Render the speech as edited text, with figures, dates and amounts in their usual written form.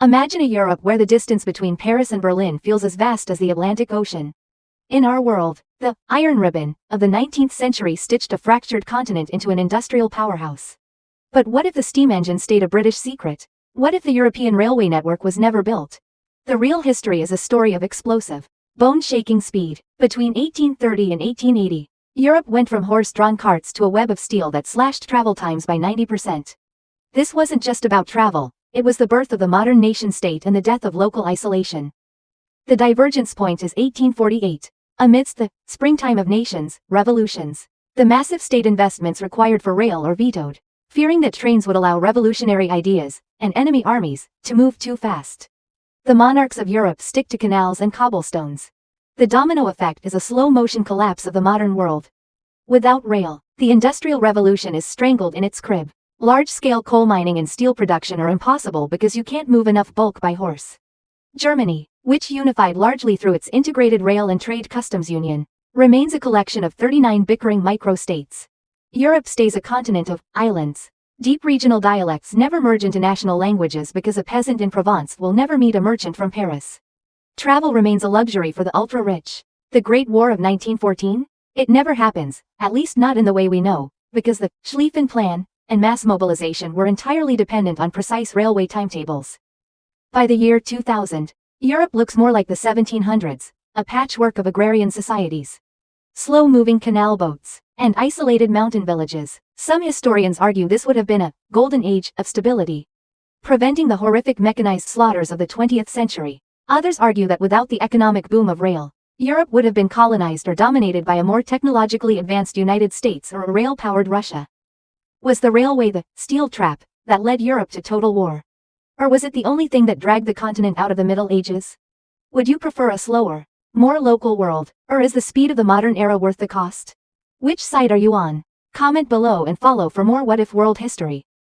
Imagine a Europe where the distance between Paris and Berlin feels as vast as the Atlantic Ocean. In our world, the iron ribbon of the 19th century stitched a fractured continent into an industrial powerhouse. But what if the steam engine stayed a British secret? What if the European railway network was never built? The real history is a story of explosive, bone-shaking speed. Between 1830 and 1880, Europe went from horse-drawn carts to a web of steel that slashed travel times by 90%. This wasn't just about travel, it was the birth of the modern nation-state and the death of local isolation. The divergence point is 1848. Amidst the springtime of nations, revolutions, the massive state investments required for rail are vetoed, fearing that trains would allow revolutionary ideas and enemy armies to move too fast. The monarchs of Europe stick to canals and cobblestones. The domino effect is a slow-motion collapse of the modern world. Without rail, the Industrial Revolution is strangled in its crib. Large-scale coal mining and steel production are impossible because you can't move enough bulk by horse. Germany, which unified largely through its integrated rail and trade customs union, remains a collection of 39 bickering micro-states. Europe stays a continent of islands. Deep regional dialects never merge into national languages because a peasant in Provence will never meet a merchant from Paris. Travel remains a luxury for the ultra-rich. The Great War of 1914? It never happens, at least not in the way we know, because the Schlieffen Plan and mass mobilization were entirely dependent on precise railway timetables. By the year 2000, Europe looks more like the 1700s, a patchwork of agrarian societies. Slow-moving canal boats and isolated mountain villages. Some historians argue this would have been a golden age of stability, preventing the horrific mechanized slaughters of the 20th century. Others argue that without the economic boom of rail, Europe would have been colonized or dominated by a more technologically advanced United States or a rail-powered Russia. Was the railway the steel trap that led Europe to total war? Or was it the only thing that dragged the continent out of the Middle Ages? Would you prefer a slower, more local world, or is the speed of the modern era worth the cost? Which side are you on? Comment below and follow for more What If World history.